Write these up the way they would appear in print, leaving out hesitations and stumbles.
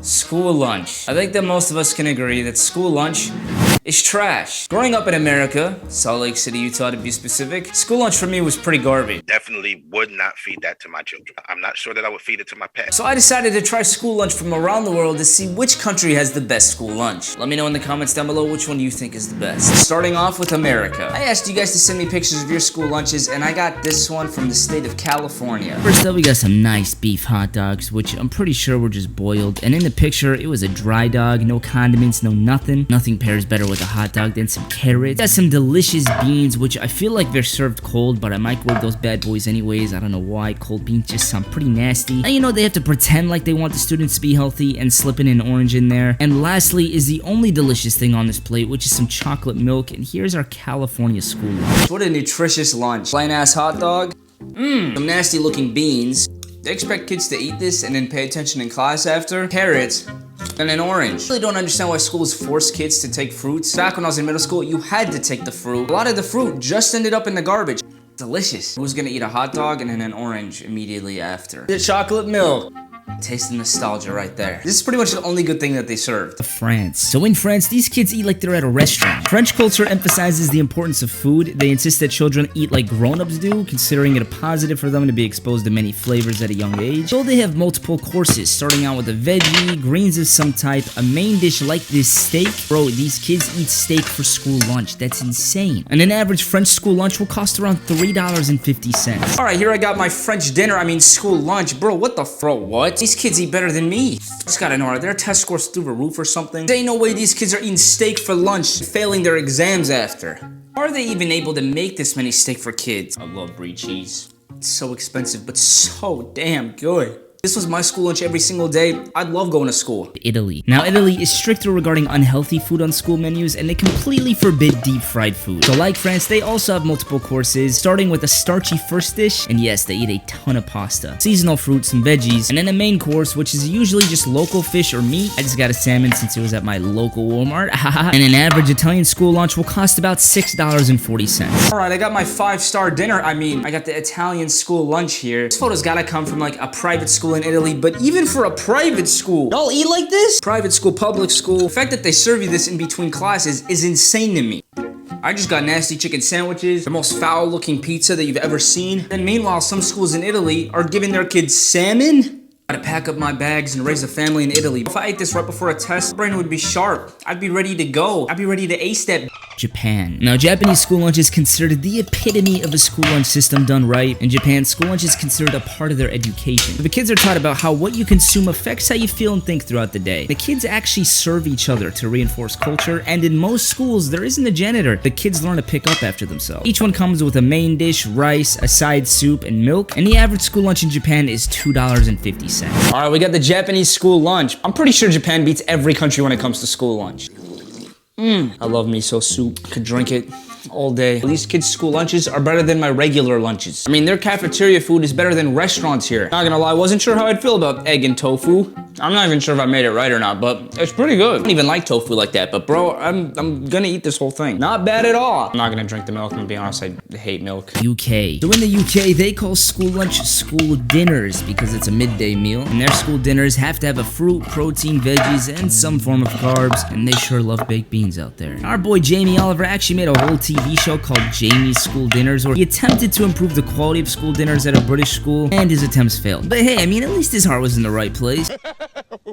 School lunch. I think that most of us can agree that school lunch is trash. Growing up in America, Salt Lake City, Utah to be specific, school lunch for me was pretty garbage. Definitely would not feed that to my children. I'm not sure that I would feed it to my pet. So I decided to try school lunch from around the world to see which country has the best school lunch. Let me know in the comments down below which one you think is the best. Starting off with America. I asked you guys to send me pictures of your school lunches, and I got this one from the state of California. First up, we got some nice beef hot dogs, which I'm pretty sure were just boiled. And in the picture, it was a dry dog, no condiments, no nothing. Nothing pairs better with a hot dog than some carrots. Got some delicious beans, which I feel like they're served cold, but I microwave those bad boys anyways. I don't know why. Cold beans just sound pretty nasty. And you know, they have to pretend like they want the students to be healthy and slip in an orange in there. And lastly is the only delicious thing on this plate, which is some chocolate milk. And here's our California school lunch. What a nutritious lunch. Plain ass hot dog. Some nasty looking beans. They expect kids to eat this and then pay attention in class after. Carrots. And an orange. I really don't understand why schools force kids to take fruits. Back when I was in middle school, you had to take the fruit. A lot of the fruit just ended up in the garbage. Delicious. Who's gonna eat a hot dog and then an orange immediately after? The chocolate milk. Taste the nostalgia right there. This is pretty much the only good thing that they served. France. So in France, these kids eat like they're at a restaurant. French culture emphasizes the importance of food. They insist that children eat like grown-ups do, considering it a positive for them to be exposed to many flavors at a young age. So they have multiple courses, starting out with a veggie, greens of some type, a main dish like this steak. Bro, these kids eat steak for school lunch. That's insane. And an average French school lunch will cost around $3.50. Alright, here I got my French dinner, school lunch. Bro, what the bro, what? These kids eat better than me. Just gotta know, are their test scores through the roof or something? There ain't no way these kids are eating steak for lunch, failing their exams after. How are they even able to make this many steak for kids? I love brie cheese. It's so expensive, but so damn good. This was my school lunch every single day. I'd love going to school. Italy. Now, Italy is stricter regarding unhealthy food on school menus, and they completely forbid deep fried food. So like France, they also have multiple courses, starting with a starchy first dish, and yes, they eat a ton of pasta, seasonal fruits and veggies, and then a main course, which is usually just local fish or meat. I just got a salmon since it was at my local Walmart. And an average Italian school lunch will cost about $6.40. Alright, I got my 5-star dinner. I got the Italian school lunch here. This photo's gotta come from like a private school in Italy, but even for a private school, y'all eat like this? Private school, public school, the fact that they serve you this in between classes is insane to me. I just got nasty chicken sandwiches, the most foul looking pizza that you've ever seen. And meanwhile, some schools in Italy are giving their kids salmon? I gotta pack up my bags and raise a family in Italy. If I ate this right before a test, my brain would be sharp. I'd be ready to go. I'd be ready to ace that. Japan. Now, Japanese school lunch is considered the epitome of a school lunch system done right. In Japan, school lunch is considered a part of their education. The kids are taught about how what you consume affects how you feel and think throughout the day. The kids actually serve each other to reinforce culture, and in most schools, there isn't a janitor. The kids learn to pick up after themselves. Each one comes with a main dish, rice, a side soup, and milk, and the average school lunch in Japan is $2.50. Alright, we got the Japanese school lunch. I'm pretty sure Japan beats every country when it comes to school lunch. I love miso soup. Could drink it all day. These kids' school lunches are better than my regular lunches. Their cafeteria food is better than restaurants here. Not gonna lie, I wasn't sure how I'd feel about egg and tofu. I'm not even sure if I made it right or not, but it's pretty good. I don't even like tofu like that, but bro, I'm gonna eat this whole thing. Not bad at all. I'm not gonna drink the milk, I'm gonna be honest, I hate milk. UK. So in the UK, they call school lunch school dinners because it's a midday meal, and their school dinners have to have a fruit, protein, veggies, and some form of carbs, and they sure love baked beans out there. Our boy Jamie Oliver actually made a whole TV show called Jamie's School Dinners, where he attempted to improve the quality of school dinners at a British school, and his attempts failed. But hey, at least his heart was in the right place.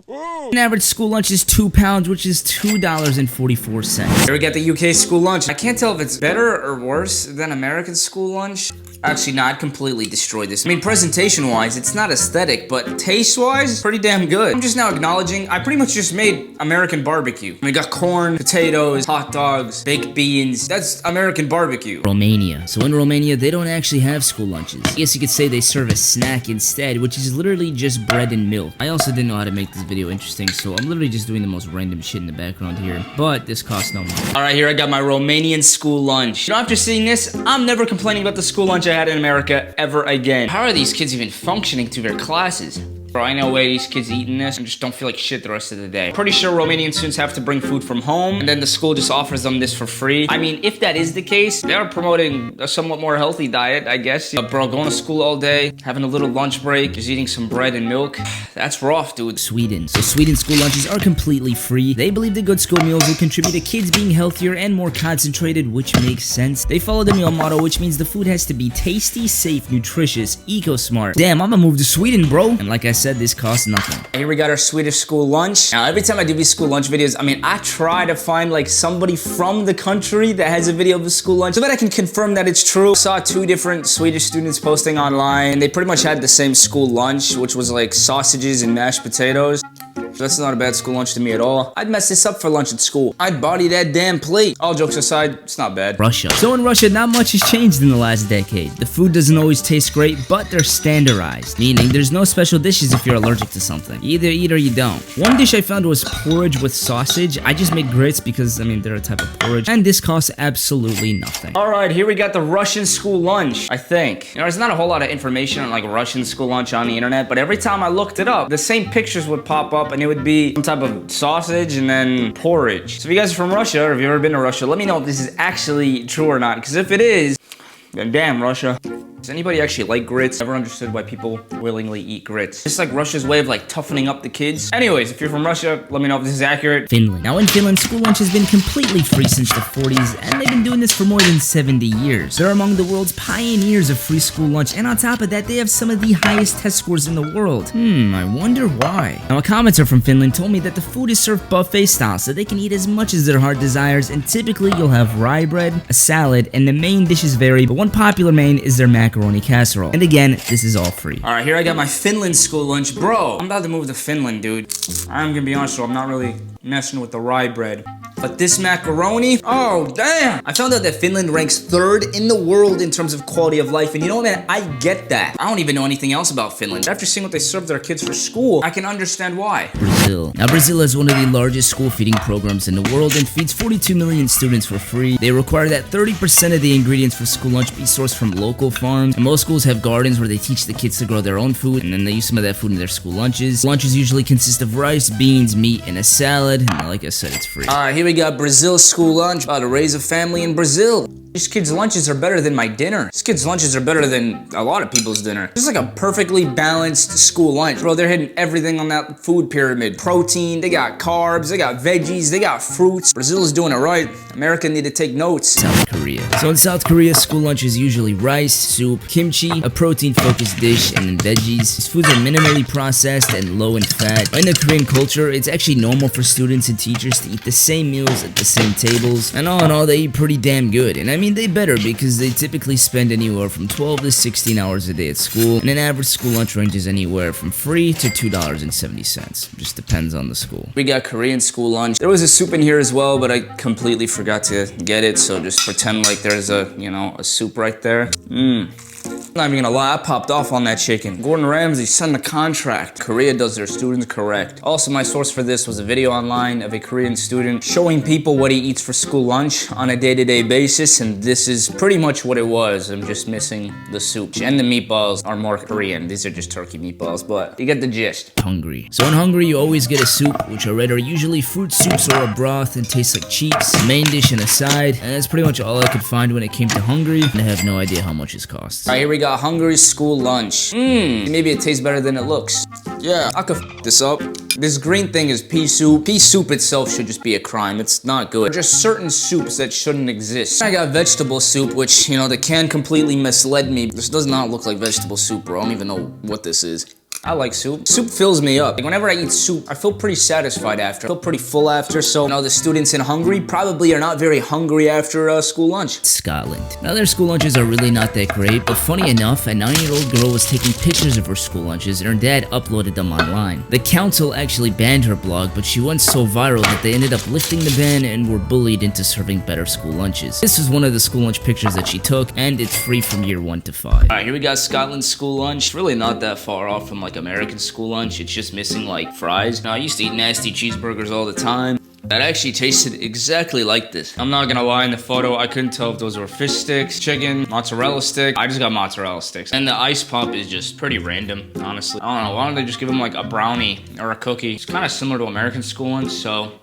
An average school lunch is £2, which is $2.44. Here we got the UK school lunch. I can't tell if it's better or worse than American school lunch. Actually, no, I'd completely destroy this. Presentation-wise, it's not aesthetic, but taste-wise, pretty damn good. I'm just now acknowledging, I pretty much just made American barbecue. We got corn, potatoes, hot dogs, baked beans. That's American barbecue. Romania. So in Romania, they don't actually have school lunches. I guess you could say they serve a snack instead, which is literally just bread and milk. I also didn't know how to make this video interesting, so I'm literally just doing the most random shit in the background here, but this costs no money. Alright, here I got my Romanian school lunch. After seeing this, I'm never complaining about the school lunch I had in America ever again. How are these kids even functioning through their classes? Bro, I know way these kids eating this and just don't feel like shit the rest of the day. Pretty sure Romanian students have to bring food from home, and then the school just offers them this for free. I mean, if that is the case, they're promoting a somewhat more healthy diet, I guess. Bro, going to school all day, having a little lunch break, just eating some bread and milk. That's rough, dude. Sweden. So Sweden's school lunches are completely free. They believe the good school meals will contribute to kids being healthier and more concentrated, which makes sense. They follow the meal motto, which means the food has to be tasty, safe, nutritious, eco-smart. Damn, I'ma move to Sweden, bro. And like I said, this costs nothing. Here we got our Swedish school lunch. Now, every time I do these school lunch videos, I mean, I try to find like somebody from the country that has a video of a school lunch so that I can confirm that it's true. Saw 2 different Swedish students posting online, and they pretty much had the same school lunch, which was like sausages and mashed potatoes. That's not a bad school lunch to me at all. I'd mess this up for lunch at school. I'd body that damn plate. All jokes aside, it's not bad. Russia. So in Russia, not much has changed in the last decade. The food doesn't always taste great, but they're standardized, meaning there's no special dishes if you're allergic to something. You either eat or you don't. One dish I found was porridge with sausage. I just make grits because, I mean, they're a type of porridge, and this costs absolutely nothing. All right, here we got the Russian school lunch, I think. You know, there's not a whole lot of information on like Russian school lunch on the internet, but every time I looked it up, the same pictures would pop up and it would be some type of sausage and then porridge. So if you guys are from Russia, or if you've ever been to Russia, let me know if this is actually true or not, because if it is, then damn, Russia. Does anybody actually like grits? Never understood why people willingly eat grits. It's like Russia's way of like toughening up the kids. Anyways, if you're from Russia, let me know if this is accurate. Finland. Now in Finland, school lunch has been completely free since the 40s, and they've been doing this for more than 70 years. They're among the world's pioneers of free school lunch, and on top of that, they have some of the highest test scores in the world. I wonder why. Now a commenter from Finland told me that the food is served buffet style, so they can eat as much as their heart desires, and typically you'll have rye bread, a salad, and the main dishes vary, but one popular main is their macaroni casserole. And again, this is all free. All right, here I got my Finland school lunch. Bro, I'm about to move to Finland, dude. I'm gonna be honest with you, I'm not really messing with the rye bread. But this macaroni, oh damn! I found out that Finland ranks 3rd in the world in terms of quality of life, and you know what, man, I get that. I don't even know anything else about Finland. After seeing what they serve their kids for school, I can understand why. Brazil. Now Brazil has one of the largest school feeding programs in the world and feeds 42 million students for free. They require that 30% of the ingredients for school lunch be sourced from local farms, and most schools have gardens where they teach the kids to grow their own food, and then they use some of that food in their school lunches. Lunches usually consist of rice, beans, meat, and a salad, and like I said, it's free. All right, here we got Brazil school lunch. About to raise a family in Brazil. These kids' lunches are better than my dinner. These kids' lunches are better than a lot of people's dinner. It's like a perfectly balanced school lunch. Bro, they're hitting everything on that food pyramid. Protein, they got carbs, they got veggies, they got fruits. Brazil is doing it right. America need to take notes. South Korea. So in South Korea, school lunch is usually rice, soup, kimchi, a protein-focused dish, and then veggies. These foods are minimally processed and low in fat. In the Korean culture, it's actually normal for students and teachers to eat the same meals at the same tables. And all in all, they eat pretty damn good. And I mean, they better, because they typically spend anywhere from 12 to 16 hours a day at school, and an average school lunch ranges anywhere from free to $2.70. Just depends on the school. We got Korean school lunch. There was a soup in here as well, but I completely forgot to get it, so just pretend like there's a, you know, a soup right there. Not even gonna lie, I popped off on that chicken. Gordon Ramsay signed a contract. Korea does their students correct. Also, my source for this was a video online of a Korean student showing people what he eats for school lunch on a day-to-day basis, and this is pretty much what it was. I'm just missing the soup. And the meatballs are more Korean. These are just turkey meatballs, but you get the gist. Hungary. So in Hungary, you always get a soup, which I read are usually fruit soups or a broth and tastes like cheeks, main dish and a side, and that's pretty much all I could find when it came to Hungary, and I have no idea how much it costs. All right, here we got Hungary school lunch. Maybe it tastes better than it looks. Yeah, I could f this up. This green thing is pea soup. Pea soup itself should just be a crime. It's not good. There are just certain soups that shouldn't exist. I got vegetable soup, which, you know, the can completely misled me. This does not look like vegetable soup, bro. I don't even know what this is. I like soup. Soup fills me up. Like, whenever I eat soup, I feel pretty satisfied after. I feel pretty full after, so, you know, the students in Hungary probably are not very hungry after school lunch. Scotland. Now their school lunches are really not that great, but funny enough, a 9-year-old girl was taking pictures of her school lunches and her dad uploaded them online. The council actually banned her blog, but she went so viral that they ended up lifting the ban and were bullied into serving better school lunches. This was one of the school lunch pictures that she took, and it's free from year 1 to 5. Alright, here we got Scotland's school lunch. It's really not that far off from like American school lunch. It's just missing like fries. Now, I used to eat nasty cheeseburgers all the time. That actually tasted exactly like this. I'm not gonna lie, in the photo, I couldn't tell if those were fish sticks, chicken, mozzarella stick. I just got mozzarella sticks. And the ice pop is just pretty random, honestly. I don't know, why don't they just give them like a brownie or a cookie? It's kind of similar to American school ones, so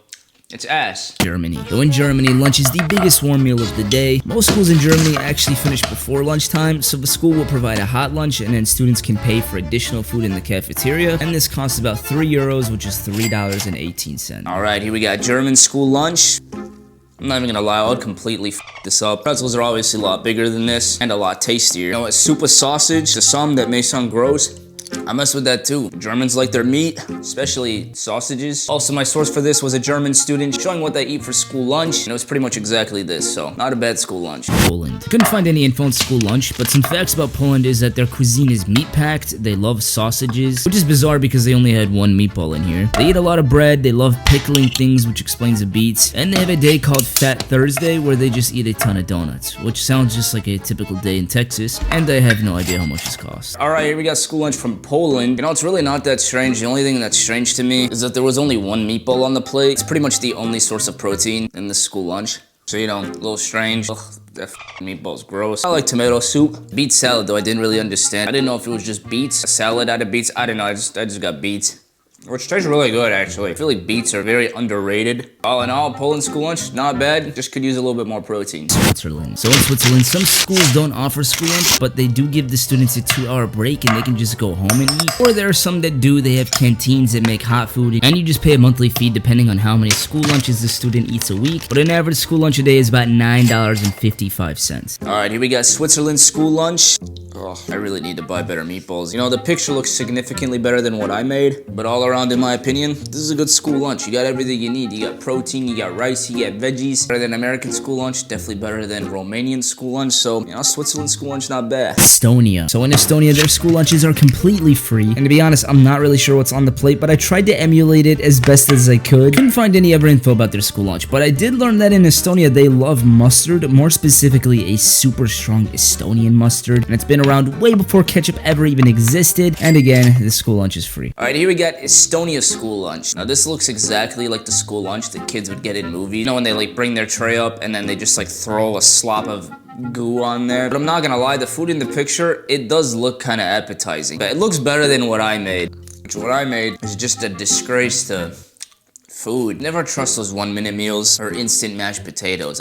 it's ass. Germany. So in Germany, lunch is the biggest warm meal of the day. Most schools in Germany actually finish before lunchtime, so the school will provide a hot lunch and then students can pay for additional food in the cafeteria, and this costs about €3, which is $3.18. All right, here we got German school lunch. I'm not even gonna lie, I would completely f this up. Pretzels are obviously a lot bigger than this and a lot tastier. You know, a soup of sausage, to some that may sound gross, I mess with that too. Germans like their meat, especially sausages. Also, my source for this was a German student showing what they eat for school lunch, and it was pretty much exactly this, so not a bad school lunch. Poland. Couldn't find any info on school lunch, but some facts about Poland is that their cuisine is meat-packed, they love sausages, which is bizarre because they only had one meatball in here. They eat a lot of bread, they love pickling things, which explains the beets, and they have a day called Fat Thursday where they just eat a ton of donuts, which sounds just like a typical day in Texas, and I have no idea how much this costs. All right, here we got school lunch from Poland. You know, it's really not that strange. The only thing that's strange to me is that there was only one meatball on the plate. It's pretty much the only source of protein in the school lunch. So, you know, a little strange. Ugh, that meatball's gross. I like tomato soup. Beet salad, though, I didn't really understand. I didn't know if it was just beets, a salad out of beets. I don't know, I just got beets. Which tastes really good, actually. I feel like beets are very underrated. All in all, Poland school lunch, not bad. Just could use a little bit more protein. Switzerland. So in Switzerland, some schools don't offer school lunch, but they do give the students a 2-hour break and they can just go home and eat. Or there are some that do. They have canteens that make hot food, and you just pay a monthly fee depending on how many school lunches the student eats a week. But an average school lunch a day is about $9.55. All right, here we got Switzerland school lunch. Oh, I really need to buy better meatballs. You know, the picture looks significantly better than what I made, but all around, in my opinion, this is a good school lunch. You got everything you need. You got protein, you got rice, you got veggies. Better than American school lunch, definitely better than Romanian school lunch. So, you know, Switzerland school lunch, not bad. Estonia. So in Estonia, their school lunches are completely free. And to be honest, I'm not really sure what's on the plate, but I tried to emulate it as best as I could. Couldn't find any other info about their school lunch, but I did learn that in Estonia, they love mustard, more specifically a super strong Estonian mustard. And it's been around way before ketchup ever even existed. And again, the school lunch is free. All right, here we got Estonia school lunch. Now, this looks exactly like the school lunch that kids would get in movies. You know, when they like bring their tray up and then they just like throw a slop of goo on there. But I'm not gonna lie, the food in the picture, it does look kind of appetizing. But it looks better than what I made. Which what I made is just a disgrace to food. Never trust those 1-minute meals or instant mashed potatoes.